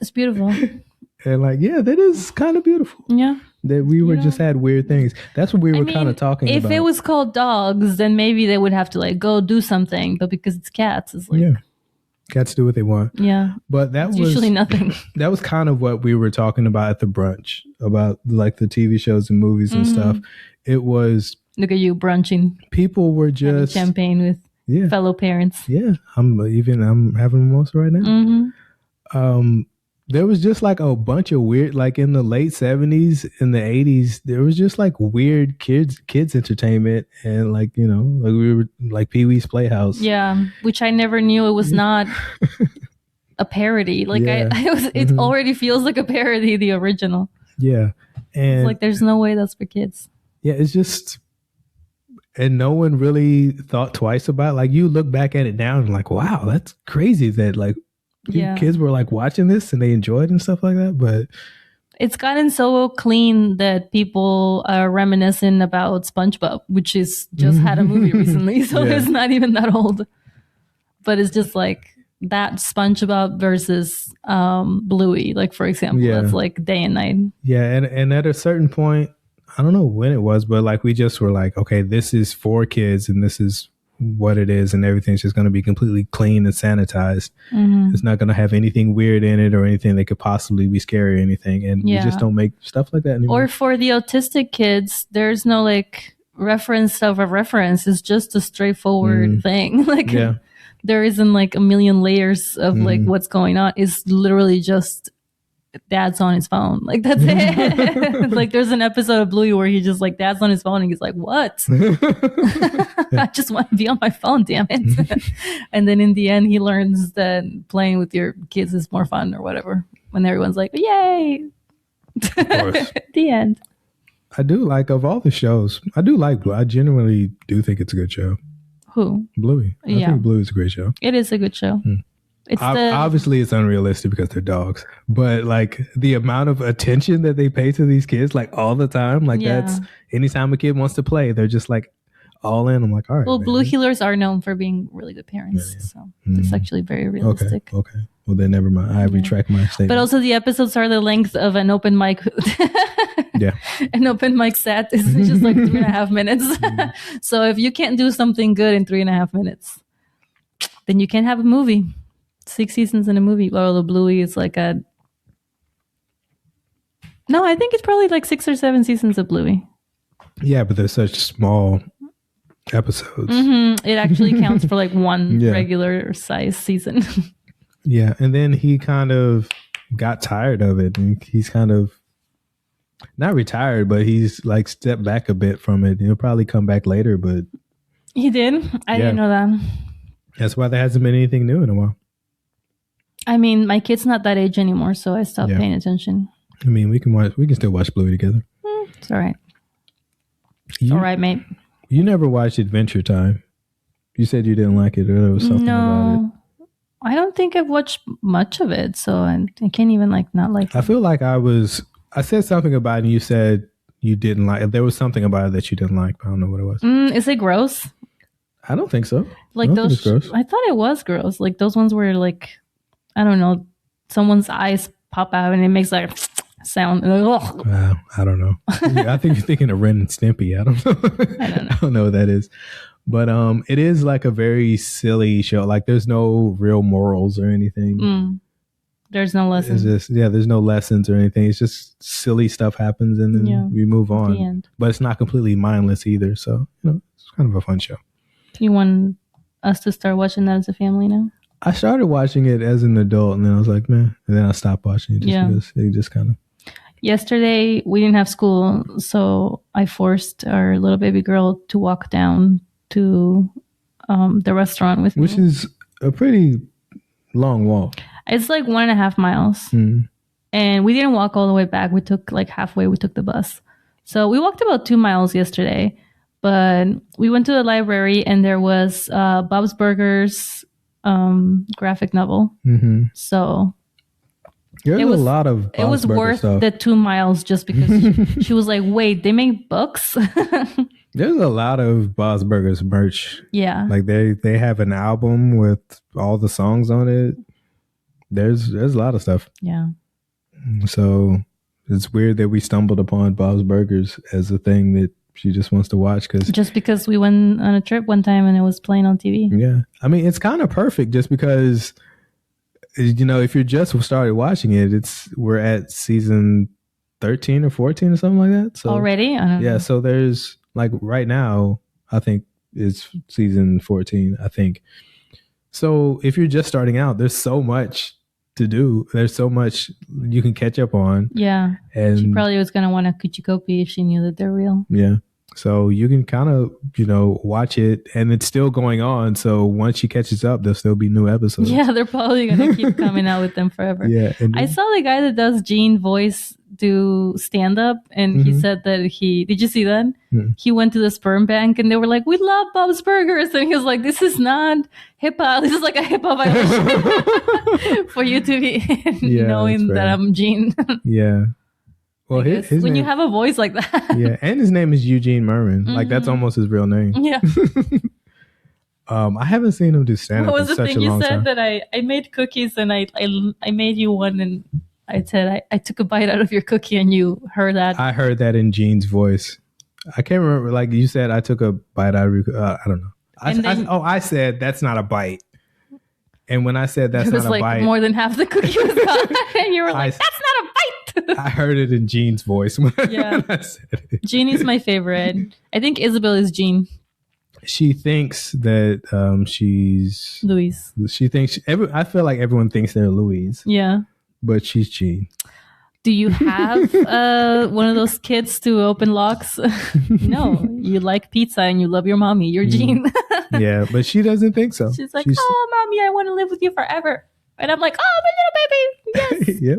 It's beautiful. And that is kind of beautiful. Yeah. That we were just had weird things. That's what we were kind of talking about. If it was called Dogs, then maybe they would have to go do something. But because it's cats, it's cats do what they want. Yeah. But that was usually nothing. That was kind of what we were talking about at the brunch about the TV shows and movies and stuff. It was look at you brunching. People were just champagne with fellow parents. Yeah. I'm having mimosa right now. There was just a bunch of weird, in the late 70s, in the 80s, there was just weird kids entertainment and we were Pee-wee's Playhouse. Yeah, which I never knew it was not a parody. It already feels like a parody, the original. Yeah. And it's there's no way that's for kids. Yeah, it's just, and no one really thought twice about it. You look back at it now and wow, that's crazy that kids were watching this and they enjoyed it and stuff like that. But it's gotten so clean that people are reminiscing about SpongeBob, which is just had a movie recently, so it's not even that old. But it's just that SpongeBob versus Bluey, for example, that's day and night. Yeah, and at a certain point, I don't know when it was, but we just were okay, this is for kids and this is what it is, and everything's just going to be completely clean and sanitized. It's not going to have anything weird in it or anything that could possibly be scary or anything, and we just don't make stuff like that anymore. Or for the autistic kids, there's no reference of a reference. It's just a straightforward thing. There isn't a million layers of what's going on. It's literally just dad's on his phone. That's it. There's an episode of Bluey where he just dad's on his phone and he's what? I just want to be on my phone, damn it. And then in the end he learns that playing with your kids is more fun or whatever. When everyone's yay. Of course. The end. I do of all the shows, I do Bluey. I genuinely do think it's a good show. Who? Bluey. I think Bluey is a great show. It is a good show. It's obviously it's unrealistic because they're dogs, but the amount of attention that they pay to these kids all the time, that's anytime a kid wants to play, they're just all in. I'm all right. Well, Blue Heelers are known for being really good parents, so it's actually very realistic. Okay. Well, then never mind. I retract my statement. But also the episodes are the length of an open mic. An open mic set is just 3.5 minutes. So if you can't do something good in 3.5 minutes, then you can't have a movie. 6 seasons in a movie. Well, the Bluey is no, I think it's probably 6 or 7 seasons of Bluey. Yeah, but they're such small episodes. It actually counts for like one regular size season. Yeah. And then he kind of got tired of it. And he's kind of not retired, but he's like stepped back a bit from it. He'll probably come back later, but he did. I didn't know that. That's why there hasn't been anything new in a while. I mean, my kid's not that age anymore, so I stopped paying attention. I mean, we can still watch Bluey together. It's all right. All right, mate. You never watched Adventure Time. You said you didn't like it, or there was something about it. I don't think I've watched much of it, so I can't even not like it. I feel like I said something about it and you said you didn't like it. There was something about it that you didn't like, but I don't know what it was. Is it gross? I don't think so. Like those, I thought it was gross. Like those ones where I don't know, someone's eyes pop out and it makes like sound. I don't know. I think you're thinking of Ren and Stimpy. I don't know. I don't know what that is. But it is like a very silly show. Like there's no real morals or anything. There's no lessons. It's just, there's no lessons or anything. It's just silly stuff happens and then we move on. The end. But it's not completely mindless either. So, it's kind of a fun show. You want us to start watching that as a family now? I started watching it as an adult and then I was like, man. And then I stopped watching it because it just kind of. Yesterday, we didn't have school. So I forced our little baby girl to walk down to the restaurant with me. Which is a pretty long walk. It's like 1.5 miles. And we didn't walk all the way back. We took halfway, we took the bus. So we walked about 2 miles yesterday. But we went to the library and there was Bob's Burgers graphic novel. So there's a lot of Bob's it was Burger worth stuff. The 2 miles just because she was like, wait, they make books? There's a lot of Bob's Burgers merch. Yeah. Like they have an album with all the songs on it. There's a lot of stuff. Yeah. So it's weird that we stumbled upon Bob's Burgers as a thing that she just wants to watch because we went on a trip one time and it was playing on TV. Yeah. I mean, it's kind of perfect just because, if you just started watching it, we're at season 13 or 14 or something like that. So already? I don't know. So there's right now, I think it's season 14, I think. So if you're just starting out, there's so much to do. There's so much you can catch up on. Yeah. And she probably was going to want a coochie copy if she knew that they're real. Yeah. So you can kind of, watch it and it's still going on. So once she catches up, there'll still be new episodes. Yeah, they're probably going to keep coming out with them forever. Yeah. I saw the guy that does Gene voice do stand up and he said that did you see that? He went to the sperm bank and they were like, we love Bob's Burgers. And he was like, this is not HIPAA. This is like a HIPAA violation for you to be knowing that I'm Gene. Yeah. Well, his when name, you have a voice like that. Yeah. And his name is Eugene Merman. Like that's almost his real name. Yeah. I haven't seen him do stand up. What was the thing you said that I made cookies and I made you one and I said I took a bite out of your cookie and you heard that. I heard that in Gene's voice. I can't remember. Like you said, I took a bite out of your. I don't know. I said that's not a bite. And when I said that's not a bite, it was like more than half the cookie was gone, and you were like, "That's not a bite." I heard it in Gene's voice when I said it. Gene is my favorite. I think Isabel is Gene. She thinks that she's Louise. She thinks I feel like everyone thinks they're Louise. Yeah, but she's Gene. Do you have one of those kits to open locks? No, you like pizza and you love your mommy. You're Gene. Yeah, but she doesn't think so. She's like, oh, mommy, I want to live with you forever. And I'm like, oh, my little baby. Yes. Yep,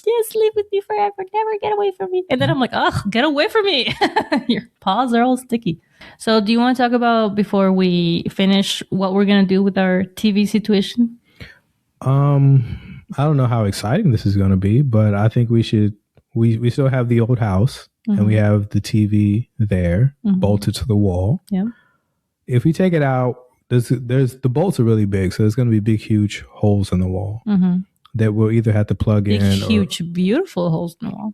yes, live with me forever. Never get away from me. And then I'm like, oh, get away from me. Your paws are all sticky. So do you want to talk about, before we finish, what we're going to do with our TV situation? I don't know how exciting this is going to be, but I think we should. We still have the old house and we have the TV there bolted to the wall. Yeah. If we take it out, there's the bolts are really big, so there's going to be big, huge holes in the wall that we'll either have to plug in. Huge, beautiful holes in the wall.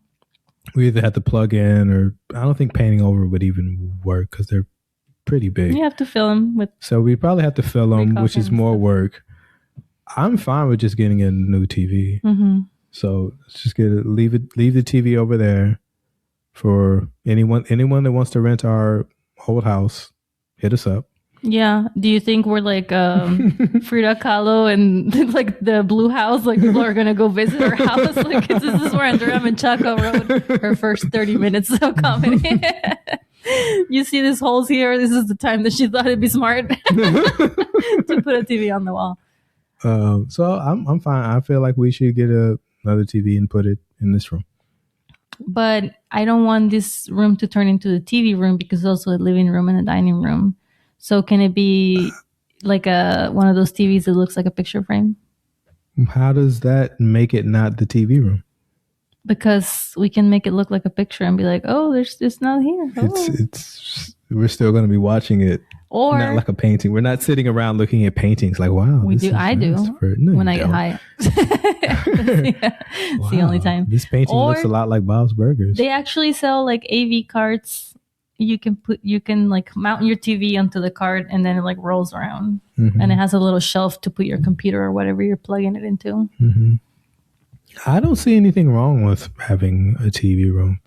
We either have to plug in, or I don't think painting over would even work because they're pretty big. You have to fill them with. So we probably have to fill them, which is more work. I'm fine with just getting a new TV. So let's just leave the TV over there for anyone that wants to rent our old house. hit us up. Yeah. Do you think we're like Frida Kahlo and like the Blue House? Like people are gonna go visit her house? Like this is where Andrea Menchaca wrote her first 30 minutes of comedy. You see these holes here. This is the time that she thought it'd be smart to put a TV on the wall. So I'm fine. I feel like we should get another TV and put it in this room. But I don't want this room to turn into the TV room because it's also a living room and a dining room. So can it be like one of those TVs that looks like a picture frame? How does that make it not the TV room? Because we can make it look like a picture and be like, oh, it's not here. Oh. It's we're still going to be watching it. Or not like a painting. We're not sitting around looking at paintings like, wow. I do when I get high. It's the only time. This painting looks a lot like Bob's Burgers. They actually sell like AV carts. You can like mount your TV onto the cart and then it like rolls around. Mm-hmm. And it has a little shelf to put your computer or whatever you're plugging it into. Mm-hmm. I don't see anything wrong with having a TV room.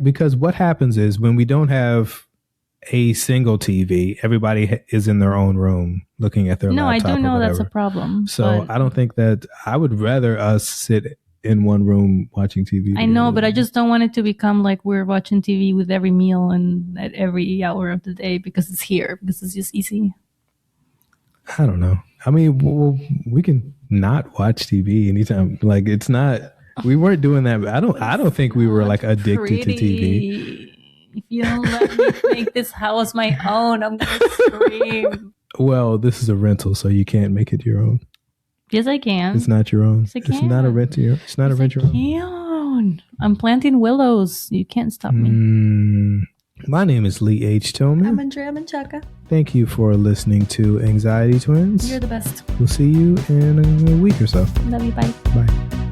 Because what happens is when we don't have a single TV, everybody is in their own room looking at their laptop. No, I do know that's a problem. So I don't think that I would rather us sit in one room watching TV. I know, but I just don't want it to become like we're watching TV with every meal and at every hour of the day because it's here, because it's just easy. I don't know. I mean, we can not watch TV anytime. Like it's not. We weren't doing that. I don't think we were like addicted to TV. If you don't let me make this house my own, I'm gonna scream. Well, this is a rental, so you can't make it your own. Yes, I can. It's not your own. Yes, it's not a rent. It's not a rent your own. I'm planting willows. You can't stop me. My name is Lee H. Tillman. I'm Andrea Menchaca. Thank you for listening to Anxiety Twins. You're the best. We'll see you in a week or so. Love you. Bye. Bye.